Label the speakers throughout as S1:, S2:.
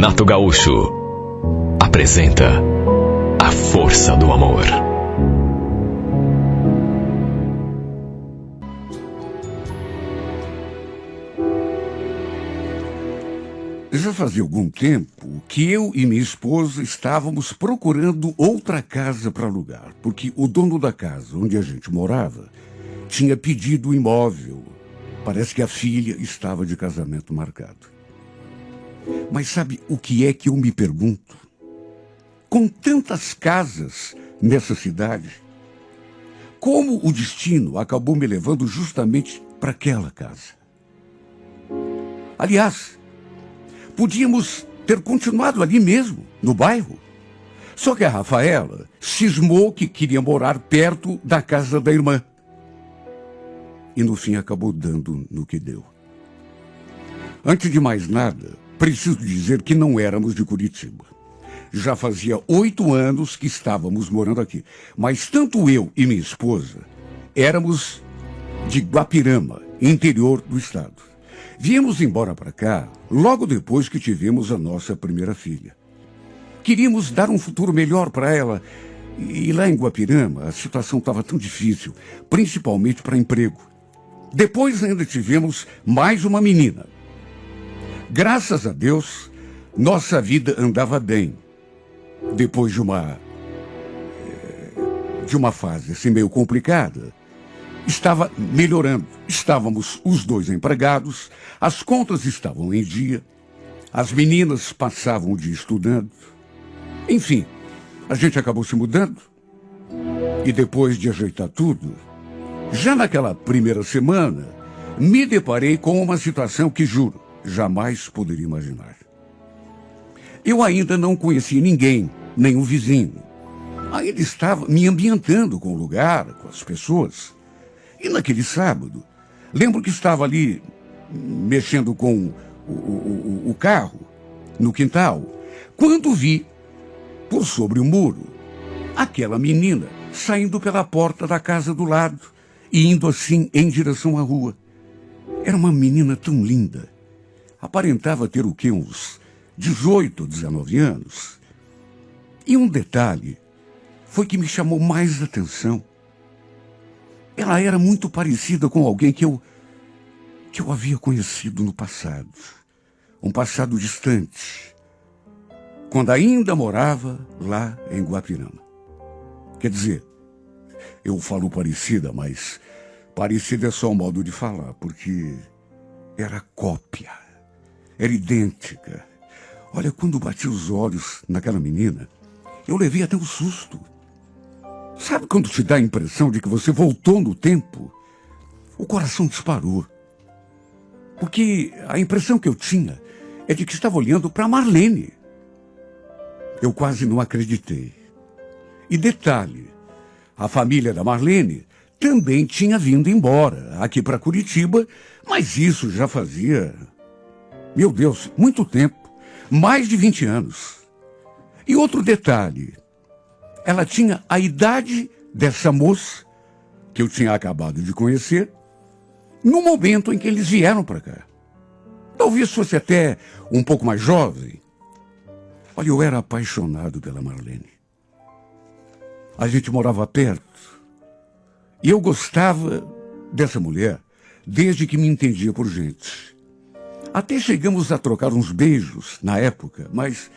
S1: Renato Gaúcho apresenta A Força do Amor.
S2: Já fazia algum tempo que eu e minha esposa estávamos procurando outra casa para alugar, porque o dono da casa onde a gente morava tinha pedido o imóvel. Parece que a filha estava de casamento marcado. Mas sabe o que é que eu me pergunto? Com tantas casas nessa cidade, como o destino acabou me levando justamente para aquela casa? Aliás, podíamos ter continuado ali mesmo, no bairro. Só que a Rafaela cismou que queria morar perto da casa da irmã. E no fim acabou dando no que deu. Antes de mais nada, preciso dizer que não éramos de Curitiba. Já fazia 8 anos que estávamos morando aqui. Mas tanto eu e minha esposa éramos de Guapirama, interior do estado. Viemos embora para cá logo depois que tivemos a nossa primeira filha. Queríamos dar um futuro melhor para ela. E lá em Guapirama a situação estava tão difícil, principalmente para emprego. Depois ainda tivemos mais uma menina. Graças a Deus, nossa vida andava bem. Depois de uma fase assim meio complicada, estava melhorando. Estávamos os dois empregados, as contas estavam em dia, as meninas passavam o dia estudando. Enfim, a gente acabou se mudando. E depois de ajeitar tudo, já naquela primeira semana, me deparei com uma situação que, juro, jamais poderia imaginar. Eu ainda não conhecia ninguém, nem o vizinho. Ainda estava me ambientando com o lugar, com as pessoas. E naquele sábado, lembro que estava ali mexendo com o carro no quintal, quando vi, por sobre o muro, aquela menina saindo pela porta da casa do lado e indo assim em direção à rua. Era uma menina tão linda. Aparentava ter o quê? Uns 18, 19 anos. E um detalhe foi que me chamou mais atenção. Ela era muito parecida com alguém que eu havia conhecido no passado. Um passado distante, quando ainda morava lá em Guapirama. Quer dizer, eu falo parecida, mas parecida é só um modo de falar, porque era cópia, era idêntica. Olha, quando bati os olhos naquela menina, eu levei até um susto. Sabe quando te dá a impressão de que você voltou no tempo? O coração disparou. Porque a impressão que eu tinha é de que estava olhando para Marlene. Eu quase não acreditei. E detalhe, a família da Marlene também tinha vindo embora aqui para Curitiba, mas isso já fazia, meu Deus, muito tempo, mais de 20 anos. E outro detalhe, ela tinha a idade dessa moça, que eu tinha acabado de conhecer, no momento em que eles vieram para cá. Talvez fosse até um pouco mais jovem. Olha, eu era apaixonado pela Marlene. A gente morava perto. E eu gostava dessa mulher desde que me entendia por gente. Até chegamos a trocar uns beijos na época, mas,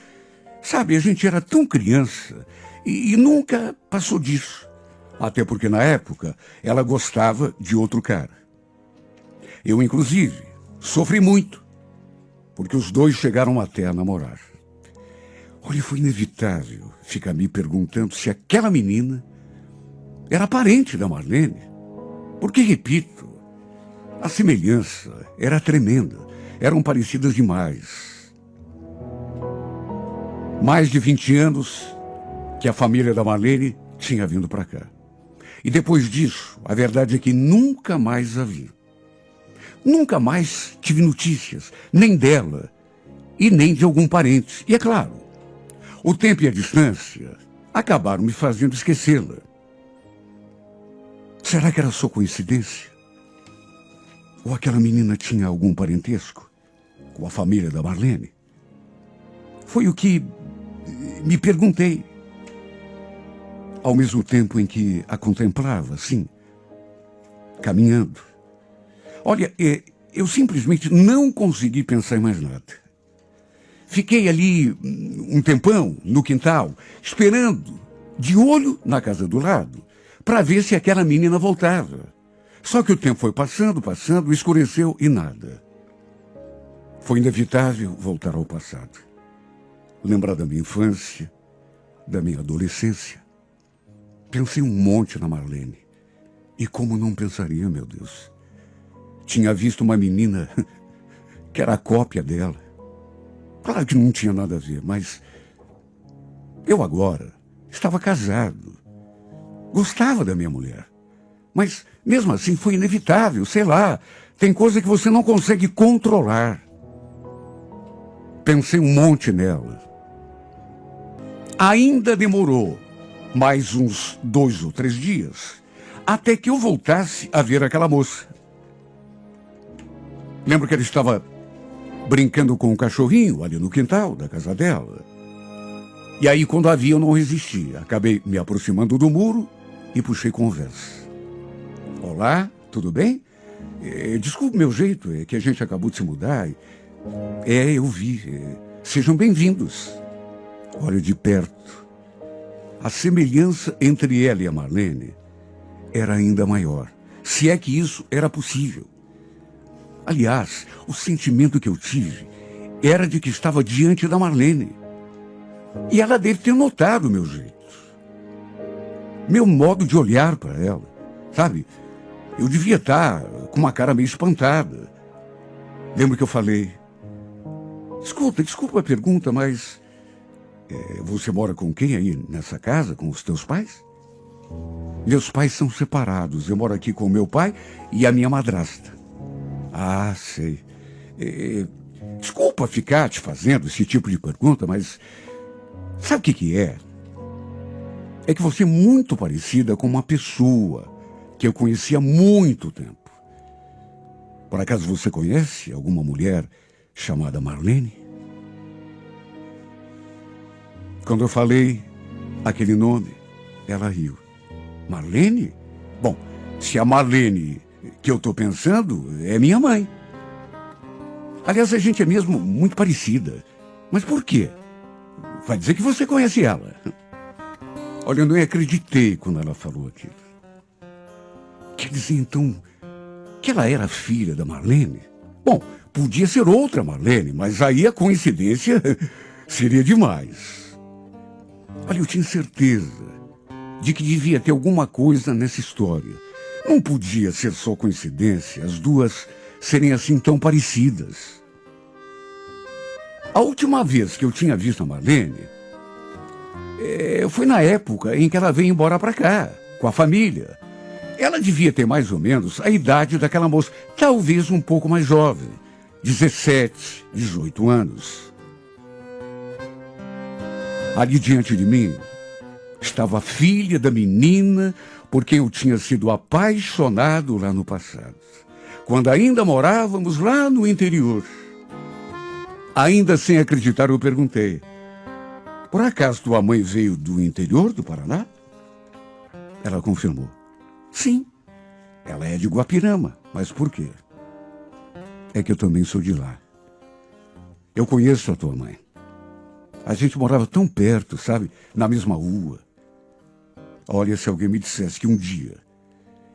S2: sabe, a gente era tão criança e nunca passou disso. Até porque na época ela gostava de outro cara. Eu, inclusive, sofri muito, porque os dois chegaram até a namorar. Olha, foi inevitável ficar me perguntando se aquela menina era parente da Marlene. Porque, repito, a semelhança era tremenda. Eram parecidas demais. Mais de 20 anos que a família da Marlene tinha vindo para cá. E depois disso, a verdade é que nunca mais a vi. Nunca mais tive notícias, nem dela e nem de algum parente. E é claro, o tempo e a distância acabaram me fazendo esquecê-la. Será que era só coincidência? Ou aquela menina tinha algum parentesco com a família da Marlene? Foi o que me perguntei, ao mesmo tempo em que a contemplava, assim, caminhando. Olha, eu simplesmente não consegui pensar em mais nada. Fiquei ali um tempão, no quintal, esperando, de olho na casa do lado, para ver se aquela menina voltava. Só que o tempo foi passando, escureceu e nada. Foi inevitável voltar ao passado. Lembrar da minha infância, da minha adolescência. Pensei um monte na Marlene. E como não pensaria, meu Deus? Tinha visto uma menina que era a cópia dela. Claro que não tinha nada a ver, mas eu agora estava casado. Gostava da minha mulher. Mas mesmo assim foi inevitável, sei lá. Tem coisa que você não consegue controlar. Pensei um monte nela. Ainda demorou mais uns 2 ou 3 dias até que eu voltasse a ver aquela moça. Lembro que ela estava brincando com um cachorrinho ali no quintal da casa dela. E aí, quando a vi, eu não resisti. Acabei me aproximando do muro e puxei conversa. Olá, tudo bem? Desculpe meu jeito, é que a gente acabou de se mudar. Eu vi. Sejam bem-vindos. Olho de perto. A semelhança entre ela e a Marlene era ainda maior, se é que isso era possível. Aliás, o sentimento que eu tive era de que estava diante da Marlene. E ela deve ter notado o meu jeito. Meu modo de olhar para ela, sabe? Eu devia estar com uma cara meio espantada. Lembro que eu falei, desculpa a pergunta, mas você mora com quem aí nessa casa, com os teus pais? Meus pais são separados, eu moro aqui com o meu pai e a minha madrasta. Ah, sei. Desculpa ficar te fazendo esse tipo de pergunta, mas sabe o que é? É que você é muito parecida com uma pessoa que eu conheci há muito tempo. Por acaso você conhece alguma mulher chamada Marlene? Quando eu falei aquele nome, ela riu. Marlene? Bom, se a Marlene que eu estou pensando é minha mãe. Aliás, a gente é mesmo muito parecida. Mas por quê? Vai dizer que você conhece ela. Olha, eu não acreditei quando ela falou aquilo. Quer dizer, então, que ela era filha da Marlene? Bom, podia ser outra Marlene, mas aí a coincidência seria demais. Olha, eu tinha certeza de que devia ter alguma coisa nessa história. Não podia ser só coincidência, as duas serem assim tão parecidas. A última vez que eu tinha visto a Marlene foi na época em que ela veio embora para cá, com a família. Ela devia ter mais ou menos a idade daquela moça, talvez um pouco mais jovem, 17, 18 anos. Ali diante de mim estava a filha da menina por quem eu tinha sido apaixonado lá no passado, quando ainda morávamos lá no interior. Ainda sem acreditar, eu perguntei, por acaso tua mãe veio do interior do Paraná? Ela confirmou. Sim, ela é de Guapirama, mas por quê? É que eu também sou de lá. Eu conheço a tua mãe. A gente morava tão perto, sabe? Na mesma rua. Olha, se alguém me dissesse que um dia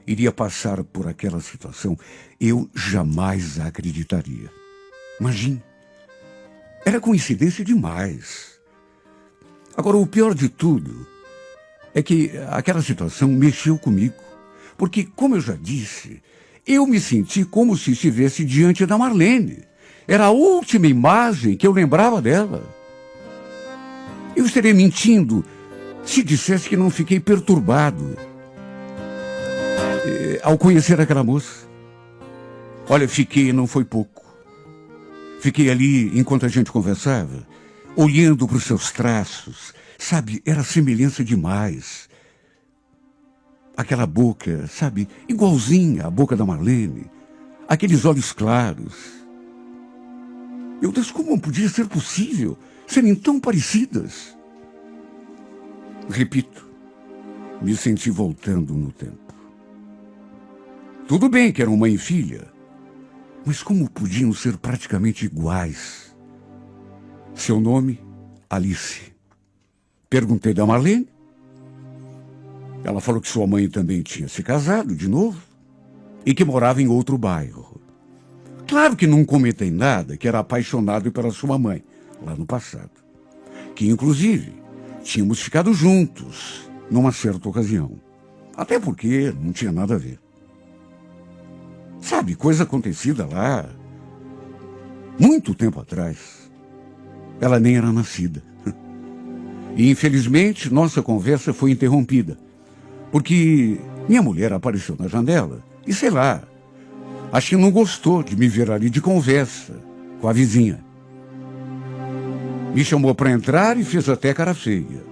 S2: iria passar por aquela situação, eu jamais acreditaria. Imagine. Era coincidência demais. Agora, o pior de tudo é que aquela situação mexeu comigo. Porque, como eu já disse, eu me senti como se estivesse diante da Marlene. Era a última imagem que eu lembrava dela. Eu estaria mentindo se dissesse que não fiquei perturbado ao conhecer aquela moça. Olha, fiquei, não foi pouco. Fiquei ali enquanto a gente conversava, olhando para os seus traços. Sabe, era semelhança demais. Aquela boca, sabe, igualzinha à boca da Marlene. Aqueles olhos claros. Meu Deus, como podia ser possível? serem tão parecidas. Repito, me senti voltando no tempo. Tudo bem que eram mãe e filha, mas como podiam ser praticamente iguais? Seu nome, Alice. Perguntei da Marlene. Ela falou que sua mãe também tinha se casado de novo e que morava em outro bairro. Claro que não comentei nada, que era apaixonado pela sua mãe, lá no passado. Que, inclusive, tínhamos ficado juntos numa certa ocasião. Até porque não tinha nada a ver. Sabe, coisa acontecida lá muito tempo atrás. Ela nem era nascida. E, infelizmente, nossa conversa foi interrompida. Porque minha mulher apareceu na janela e, sei lá, acho que não gostou de me ver ali de conversa com a vizinha. Me chamou para entrar e fez até cara feia.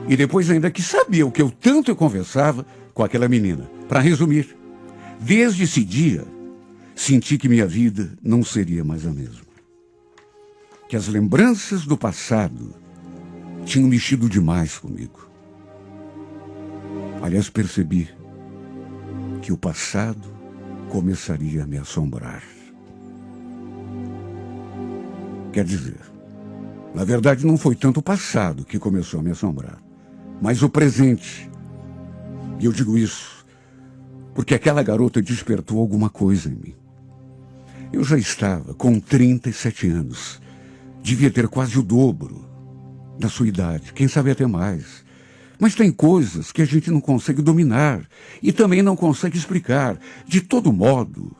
S2: E depois ainda que sabia o que eu tanto conversava com aquela menina. Para resumir, desde esse dia, senti que minha vida não seria mais a mesma. Que as lembranças do passado tinham mexido demais comigo. Aliás, percebi que o passado começaria a me assombrar. Quer dizer, na verdade não foi tanto o passado que começou a me assombrar, mas o presente. E eu digo isso porque aquela garota despertou alguma coisa em mim. Eu já estava com 37 anos, devia ter quase o dobro da sua idade, quem sabe até mais. Mas tem coisas que a gente não consegue dominar e também não consegue explicar. De todo modo,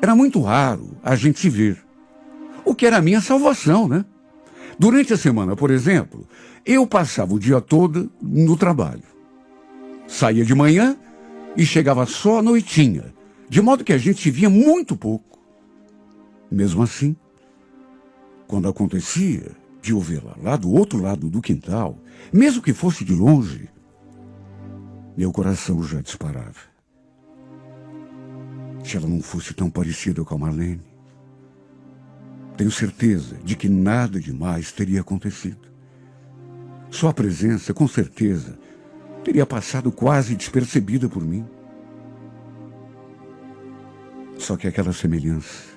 S2: era muito raro a gente se ver. O que era a minha salvação, né? Durante a semana, por exemplo, eu passava o dia todo no trabalho. Saía de manhã e chegava só à noitinha, de modo que a gente se via muito pouco. Mesmo assim, quando acontecia de eu vê-la lá do outro lado do quintal, mesmo que fosse de longe, meu coração já disparava. Se ela não fosse tão parecida com a Marlene, tenho certeza de que nada demais teria acontecido. Sua presença, com certeza, teria passado quase despercebida por mim. Só que aquela semelhança.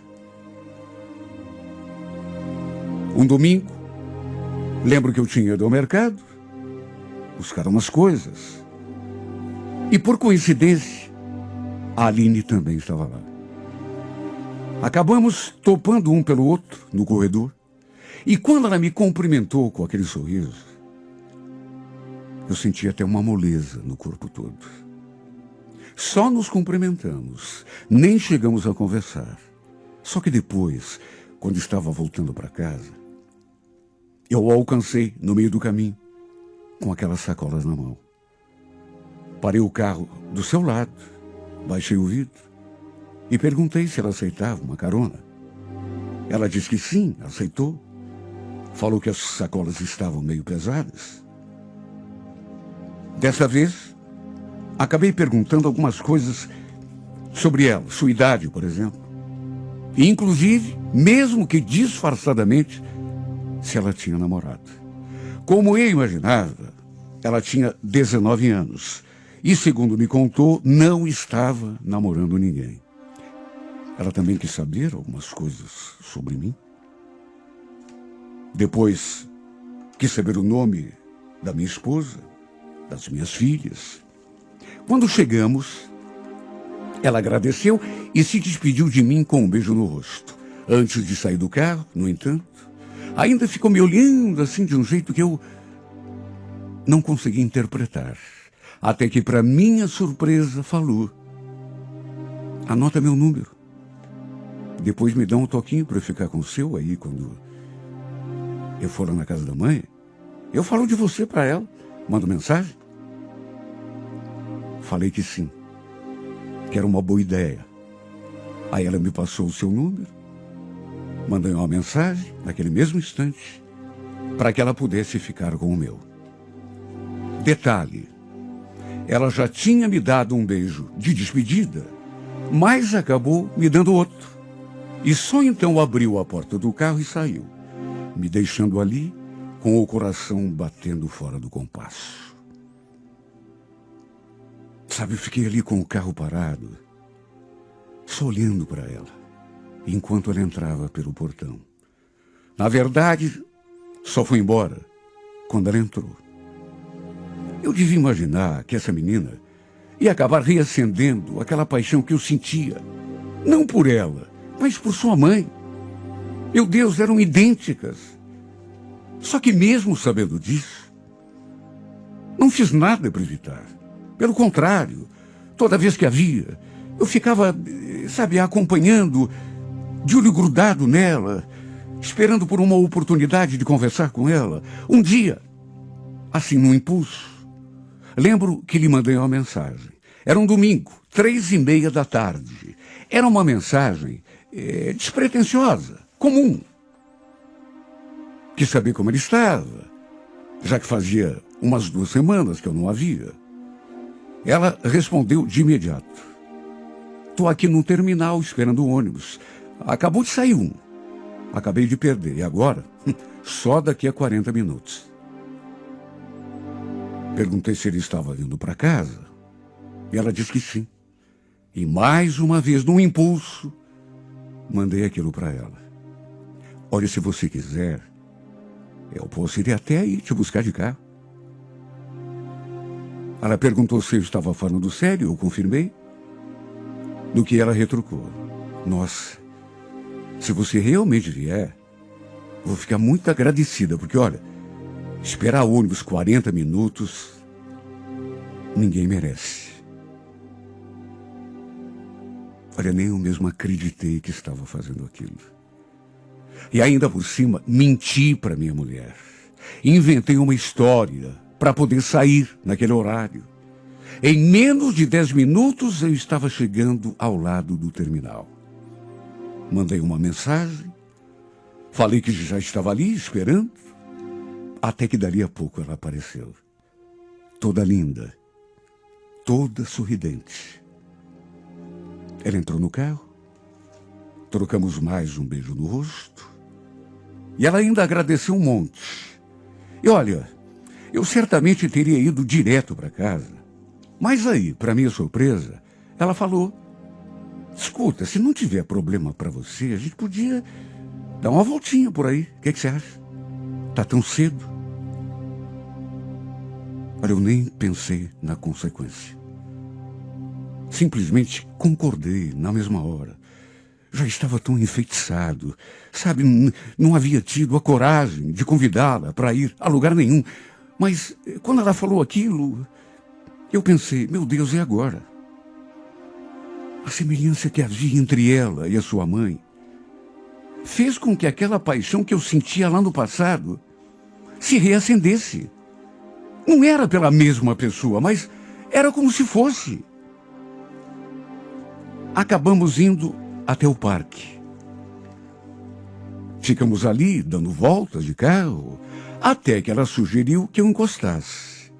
S2: Um domingo, lembro que eu tinha ido ao mercado buscar umas coisas. E por coincidência, a Aline também estava lá. Acabamos topando um pelo outro no corredor. E quando ela me cumprimentou com aquele sorriso, eu senti até uma moleza no corpo todo. Só nos cumprimentamos, nem chegamos a conversar. Só que depois, quando estava voltando para casa, eu a alcancei no meio do caminho, com aquelas sacolas na mão. Parei o carro do seu lado, baixei o vidro e perguntei se ela aceitava uma carona. Ela disse que sim, aceitou. Falou que as sacolas estavam meio pesadas. Dessa vez, acabei perguntando algumas coisas sobre ela, sua idade, por exemplo. E, inclusive, mesmo que disfarçadamente, se ela tinha namorado. Como eu imaginava, ela tinha 19 anos e, segundo me contou, não estava namorando ninguém. Ela também quis saber algumas coisas sobre mim. Depois, quis saber o nome da minha esposa, das minhas filhas. Quando chegamos, ela agradeceu e se despediu de mim com um beijo no rosto. Antes de sair do carro, no entanto, ainda ficou me olhando assim de um jeito que eu não consegui interpretar. Até que, para minha surpresa, falou: anota meu número. Depois me dá um toquinho para eu ficar com o seu aí quando eu for lá na casa da mãe. Eu falo de você para ela. Mando mensagem. Falei que sim, que era uma boa ideia. Aí ela me passou o seu número. Mandei uma mensagem, naquele mesmo instante, para que ela pudesse ficar com o meu. Detalhe, ela já tinha me dado um beijo de despedida, mas acabou me dando outro. E só então abriu a porta do carro e saiu. me deixando ali com o coração batendo fora do compasso. Sabe, eu fiquei ali com o carro parado, só olhando para ela, enquanto ela entrava pelo portão. Na verdade, só foi embora quando ela entrou. Eu devia imaginar que essa menina ia acabar reacendendo aquela paixão que eu sentia, não por ela, mas por sua mãe. Meu Deus, eram idênticas. Só que mesmo sabendo disso, não fiz nada para evitar. Pelo contrário, toda vez que a via, eu ficava, sabe, acompanhando, de olho grudado nela, esperando por uma oportunidade de conversar com ela. Um dia, assim, num impulso, lembro que lhe mandei uma mensagem. Era um domingo, 3:30 da tarde. Era uma mensagem despretensiosa, comum. Quis saber como ele estava, já que fazia umas 2 semanas que eu não a via. Ela respondeu de imediato. Estou aqui no terminal esperando o ônibus. Acabou de sair um. Acabei de perder. E agora? Só daqui a 40 minutos. Perguntei se ele estava vindo para casa. E ela disse que sim. E mais uma vez, num impulso, mandei aquilo para ela. Olha, se você quiser, eu posso ir até aí te buscar de carro. Ela perguntou se eu estava falando sério, eu confirmei. No que ela retrucou. Nossa, se você realmente vier, eu vou ficar muito agradecida, porque olha, esperar o ônibus 40 minutos, ninguém merece. Olha, nem eu mesmo acreditei que estava fazendo aquilo. E ainda por cima, menti para minha mulher. Inventei uma história para poder sair naquele horário. Em menos de 10 minutos, eu estava chegando ao lado do terminal. Mandei uma mensagem, falei que já estava ali esperando, até que dali a pouco ela apareceu. Toda linda, toda sorridente. Ela entrou no carro, trocamos mais um beijo no rosto, e ela ainda agradeceu um monte. E olha, eu certamente teria ido direto para casa, mas aí, para minha surpresa, ela falou: escuta, se não tiver problema para você, a gente podia dar uma voltinha por aí. O que você acha? Tá tão cedo? Olha, eu nem pensei na consequência. Simplesmente concordei na mesma hora. Já estava tão enfeitiçado, sabe? Não havia tido a coragem de convidá-la para ir a lugar nenhum. Mas quando ela falou aquilo, eu pensei, meu Deus, é agora. A semelhança que havia entre ela e a sua mãe fez com que aquela paixão que eu sentia lá no passado se reacendesse. Não era pela mesma pessoa, mas era como se fosse. Acabamos indo até o parque. Ficamos ali, dando voltas de carro, até que ela sugeriu que eu encostasse.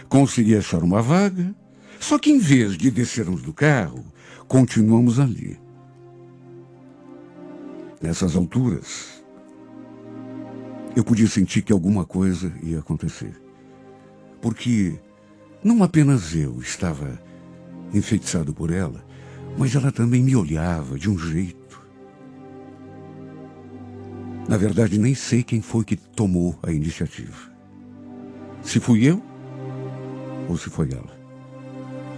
S2: Consegui achar uma vaga, só que em vez de descermos do carro, continuamos ali. Nessas alturas, eu podia sentir que alguma coisa ia acontecer. Porque não apenas eu estava enfeitiçado por ela, mas ela também me olhava de um jeito. Na verdade, nem sei quem foi que tomou a iniciativa. Se fui eu, ou se foi ela.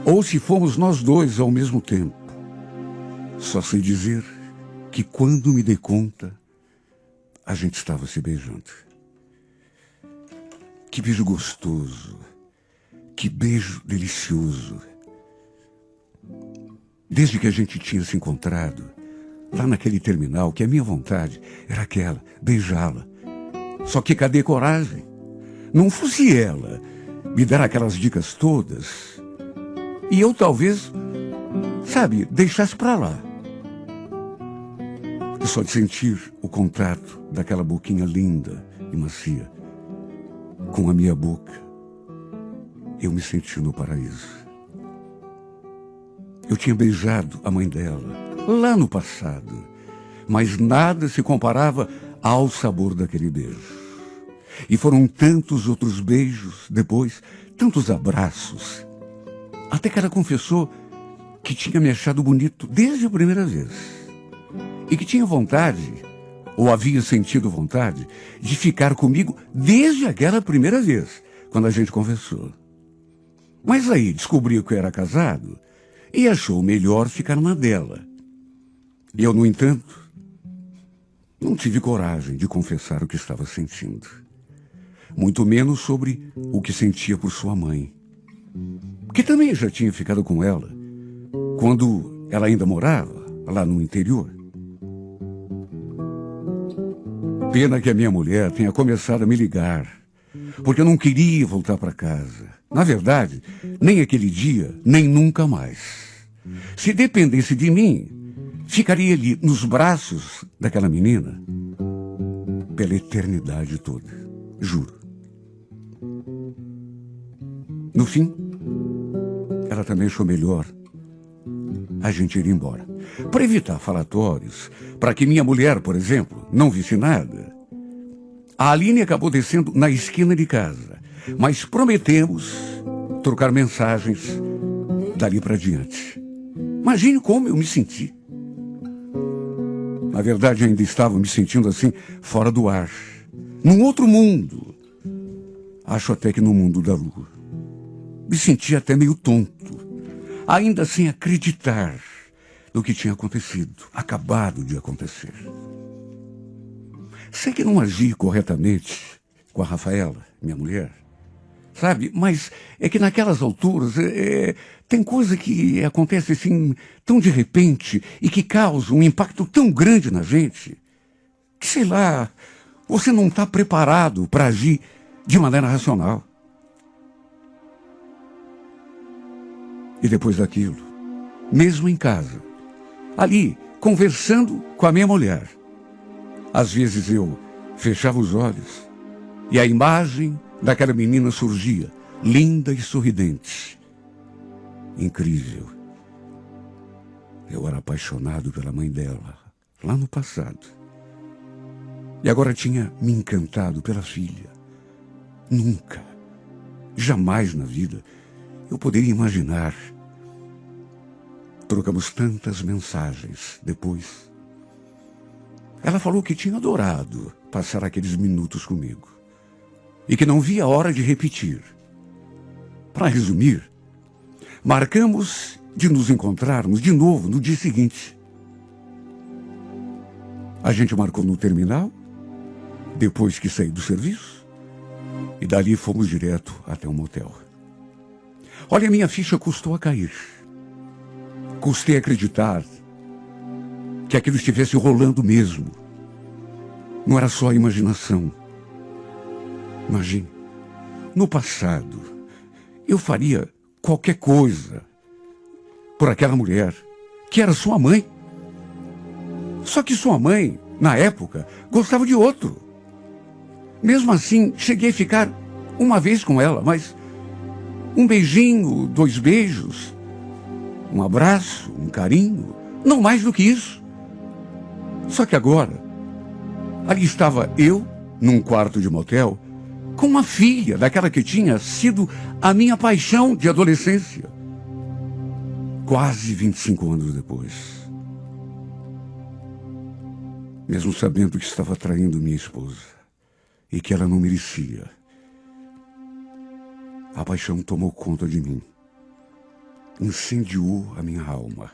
S2: Ou se fomos nós dois ao mesmo tempo. Só sei dizer que quando me dei conta, a gente estava se beijando. Que beijo gostoso. Que beijo delicioso. Desde que a gente tinha se encontrado, lá naquele terminal, que a minha vontade era aquela, beijá-la. Só que cadê coragem? Não fosse ela me dar aquelas dicas todas, e eu talvez, sabe, deixasse para lá. E só de sentir o contato daquela boquinha linda e macia com a minha boca, eu me senti no paraíso. Eu tinha beijado a mãe dela, lá no passado, mas nada se comparava ao sabor daquele beijo. E foram tantos outros beijos depois, tantos abraços, até que ela confessou que tinha me achado bonito desde a primeira vez. E que tinha vontade, ou havia sentido vontade, de ficar comigo desde aquela primeira vez, quando a gente conversou. Mas aí descobriu que eu era casado e achou melhor ficar na dela. E eu, no entanto, não tive coragem de confessar o que estava sentindo. Muito menos sobre o que sentia por sua mãe, que também já tinha ficado com ela, quando ela ainda morava lá no interior. Pena que a minha mulher tenha começado a me ligar, porque eu não queria voltar para casa. Na verdade, nem aquele dia, nem nunca mais. Se dependesse de mim, ficaria ali nos braços daquela menina pela eternidade toda, juro. No fim, ela também achou melhor a gente ir embora. Para evitar falatórios, para que minha mulher, por exemplo, não visse nada, a Aline acabou descendo na esquina de casa, mas prometemos trocar mensagens dali para diante. Imagine como eu me senti. Na verdade, ainda estava me sentindo assim, fora do ar, num outro mundo. Acho até que no mundo da lua. Me sentia até meio tonto, ainda sem acreditar no que tinha acontecido, acabado de acontecer. Sei que não agi corretamente com a Rafaela, minha mulher, sabe? Mas é que naquelas alturas tem coisa que acontece assim tão de repente e que causa um impacto tão grande na gente que, sei lá, você não está preparado para agir de maneira racional. E depois daquilo, mesmo em casa, ali, conversando com a minha mulher, às vezes eu fechava os olhos e a imagem daquela menina surgia, linda e sorridente. Incrível. Eu era apaixonado pela mãe dela, lá no passado. E agora tinha me encantado pela filha. Nunca, jamais na vida, eu poderia imaginar. Trocamos tantas mensagens depois. Ela falou que tinha adorado passar aqueles minutos comigo e que não via a hora de repetir. Para resumir, marcamos de nos encontrarmos de novo no dia seguinte. A gente marcou no terminal, depois que saí do serviço, e dali fomos direto até um motel. Olha, minha ficha custou a cair. Custei a acreditar que aquilo estivesse rolando mesmo. Não era só imaginação. Imagine, no passado, eu faria qualquer coisa por aquela mulher, que era sua mãe. Só que sua mãe, na época, gostava de outro. Mesmo assim, cheguei a ficar uma vez com ela, mas um beijinho, 2 beijos, um abraço, um carinho, não mais do que isso. Só que agora, ali estava eu, num quarto de motel, com uma filha, daquela que tinha sido a minha paixão de adolescência. Quase 25 anos depois. Mesmo sabendo que estava traindo minha esposa e que ela não merecia, a paixão tomou conta de mim. Incendiou a minha alma.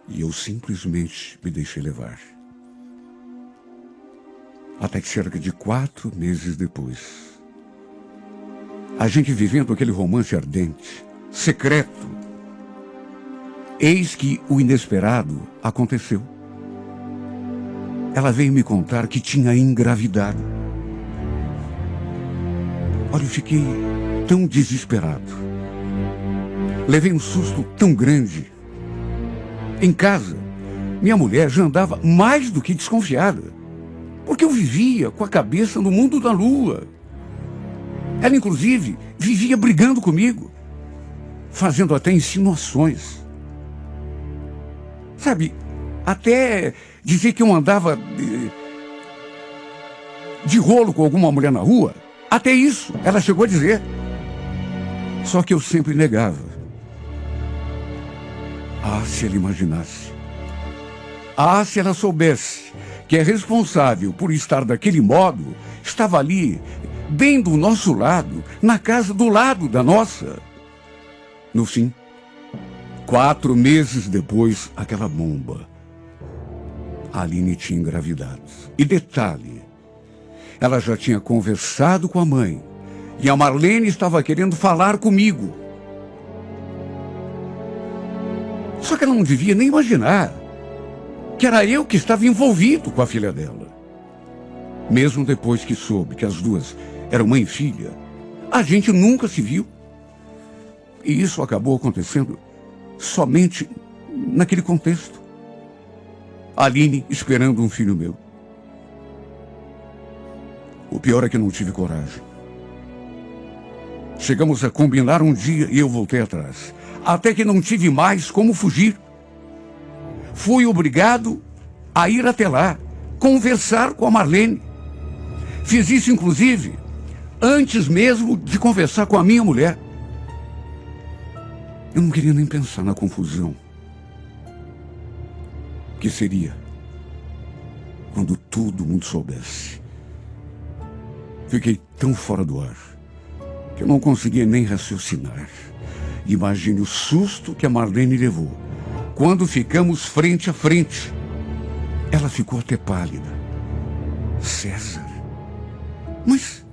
S2: E eu simplesmente me deixei levar. Até que cerca de 4 meses depois, a gente vivendo aquele romance ardente, secreto, eis que o inesperado aconteceu. Ela veio me contar que tinha engravidado. Olha, eu fiquei tão desesperado. Levei um susto tão grande. Em casa, minha mulher já andava mais do que desconfiada, porque eu vivia com a cabeça no mundo da lua. Ela, inclusive, vivia brigando comigo, fazendo até insinuações. Sabe, até dizer que eu andava de rolo com alguma mulher na rua? Até isso, ela chegou a dizer. Só que eu sempre negava. Ah, se ela imaginasse. Ah, se ela soubesse que é responsável por estar daquele modo, estava ali, bem do nosso lado, na casa do lado da nossa. No fim, 4 meses depois, aquela bomba. A Aline tinha engravidado. E detalhe, ela já tinha conversado com a mãe. E a Marlene estava querendo falar comigo. Só que ela não devia nem imaginar que era eu que estava envolvido com a filha dela. Mesmo depois que soube que as duas eram mãe e filha, a gente nunca se viu. E isso acabou acontecendo somente naquele contexto. A Aline esperando um filho meu. O pior é que não tive coragem. Chegamos a combinar um dia e eu voltei atrás. Até que não tive mais como fugir. Fui obrigado a ir até lá, conversar com a Marlene. Fiz isso, inclusive, antes mesmo de conversar com a minha mulher. Eu não queria nem pensar na confusão que seria quando todo mundo soubesse. Fiquei tão fora do ar que eu não conseguia nem raciocinar. Imagine o susto que a Marlene levou quando ficamos frente a frente. Ela ficou até pálida. César, mas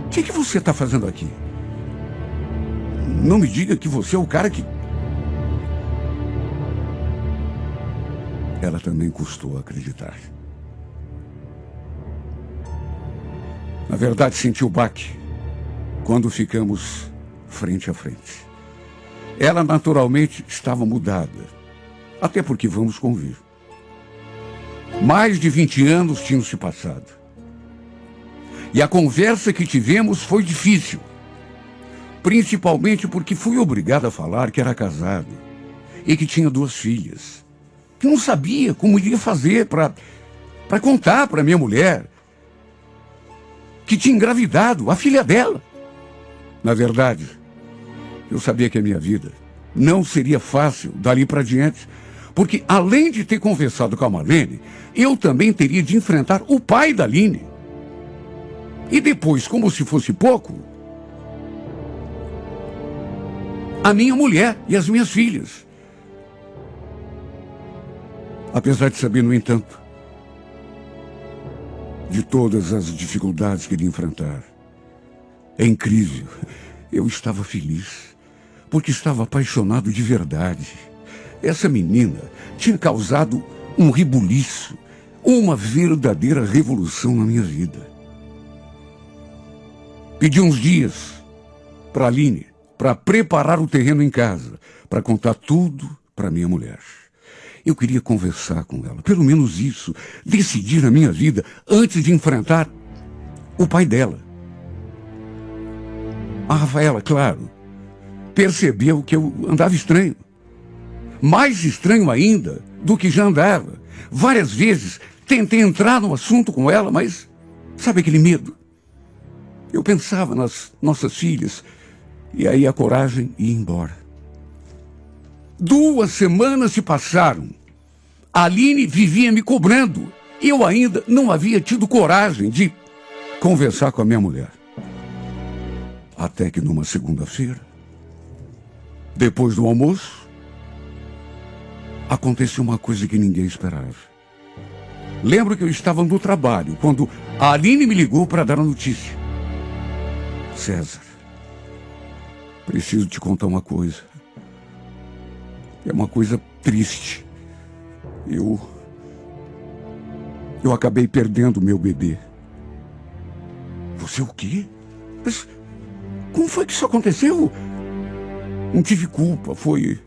S2: o que você está fazendo aqui? Não me diga que você é o cara que... Ela também custou acreditar. Na verdade, senti o baque quando ficamos frente a frente. Ela naturalmente estava mudada, até porque vamos convir. Mais de 20 anos tinham se passado. E a conversa que tivemos foi difícil, principalmente porque fui obrigado a falar que era casado e que tinha 2 filhas. Que não sabia como iria fazer para contar para minha mulher que tinha engravidado a filha dela. Na verdade, eu sabia que a minha vida não seria fácil dali para diante, porque além de ter conversado com a Marlene, eu também teria de enfrentar o pai da Aline. E depois, como se fosse pouco, a minha mulher e as minhas filhas. Apesar de saber, no entanto, de todas as dificuldades que iria enfrentar, é incrível, eu estava feliz, porque estava apaixonado de verdade. Essa menina tinha causado um rebuliço, uma verdadeira revolução na minha vida. Pedi uns dias para a Aline, para preparar o terreno em casa, para contar tudo para minha mulher. Eu queria conversar com ela, pelo menos isso, decidir a minha vida antes de enfrentar o pai dela. A Rafaela, claro, percebeu que eu andava estranho. Mais estranho ainda do que já andava. Várias vezes tentei entrar no assunto com ela, mas sabe aquele medo? Eu pensava nas nossas filhas e aí a coragem ia embora. 2 semanas se passaram. A Aline vivia me cobrando. Eu ainda não havia tido coragem de conversar com a minha mulher. Até que numa segunda-feira, depois do almoço, aconteceu uma coisa que ninguém esperava. Lembro que eu estava no trabalho quando a Aline me ligou para dar a notícia. César, preciso te contar uma coisa. É uma coisa triste. Eu acabei perdendo meu bebê. Você o quê? Mas como foi que isso aconteceu? Não tive culpa, foi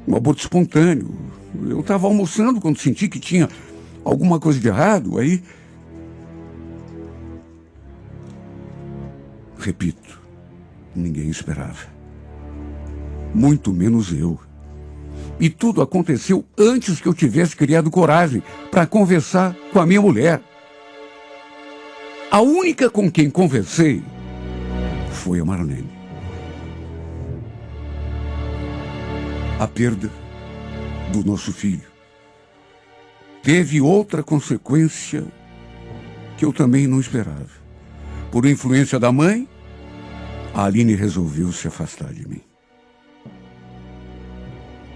S2: um aborto espontâneo. Eu estava almoçando quando senti que tinha alguma coisa de errado, aí... Repito, ninguém esperava. Muito menos eu. E tudo aconteceu antes que eu tivesse criado coragem para conversar com a minha mulher. A única com quem conversei foi a Marlene. A perda do nosso filho teve outra consequência que eu também não esperava. Por influência da mãe, a Aline resolveu se afastar de mim.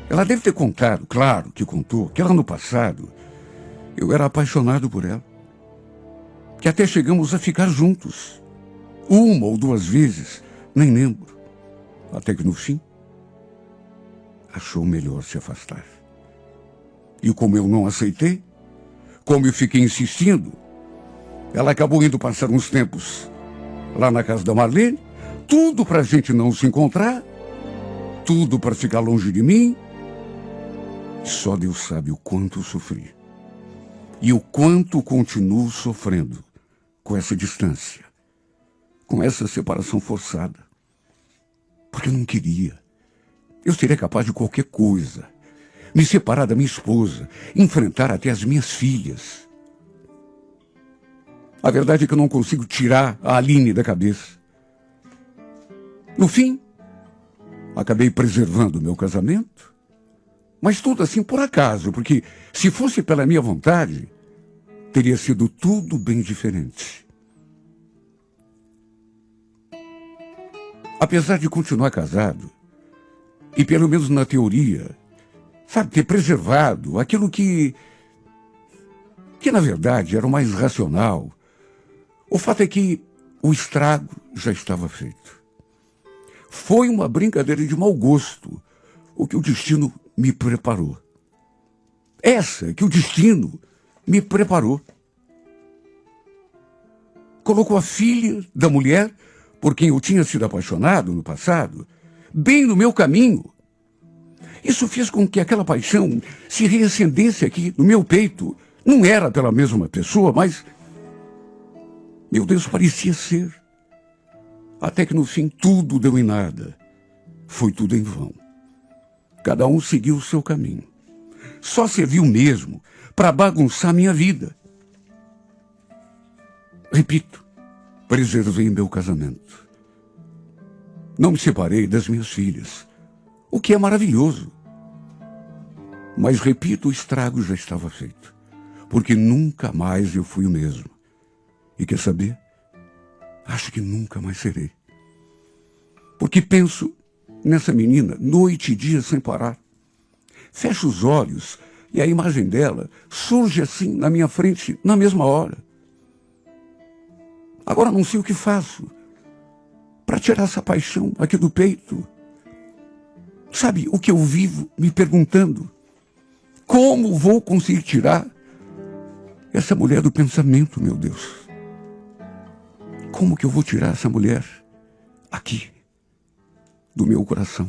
S2: Ela deve ter contado, claro que contou, que lá no passado eu era apaixonado por ela. Que até chegamos a ficar juntos. 1 ou 2 vezes, nem lembro. Até que no fim, achou melhor se afastar. E como eu não aceitei, como eu fiquei insistindo, ela acabou indo passar uns tempos lá na casa da Marlene, tudo para a gente não se encontrar, tudo para ficar longe de mim. Só Deus sabe o quanto eu sofri. E o quanto continuo sofrendo com essa distância, com essa separação forçada. Porque eu não queria. Eu seria capaz de qualquer coisa. Me separar da minha esposa, enfrentar até as minhas filhas. A verdade é que eu não consigo tirar a Aline da cabeça. No fim, acabei preservando o meu casamento, mas tudo assim por acaso, porque se fosse pela minha vontade, teria sido tudo bem diferente. Apesar de continuar casado, e pelo menos na teoria, sabe, ter preservado aquilo que na verdade era o mais racional, o fato é que o estrago já estava feito. Foi uma brincadeira de mau gosto o que o destino me preparou. Essa que o destino me preparou. Colocou a filha da mulher por quem eu tinha sido apaixonado no passado, bem no meu caminho. Isso fez com que aquela paixão se reacendesse aqui no meu peito. Não era pela mesma pessoa, mas, meu Deus, parecia ser. Até que no fim tudo deu em nada. Foi tudo em vão. Cada um seguiu o seu caminho. Só serviu mesmo para bagunçar minha vida. Repito, preservei meu casamento. Não me separei das minhas filhas, o que é maravilhoso. Mas, repito, o estrago já estava feito, porque nunca mais eu fui o mesmo. E quer saber? Acho que nunca mais serei. Porque penso nessa menina noite e dia sem parar. Fecho os olhos e a imagem dela surge assim na minha frente na mesma hora. Agora não sei o que faço para tirar essa paixão aqui do peito. Sabe o que eu vivo me perguntando? Como vou conseguir tirar essa mulher do pensamento, meu Deus? Como que eu vou tirar essa mulher aqui do meu coração?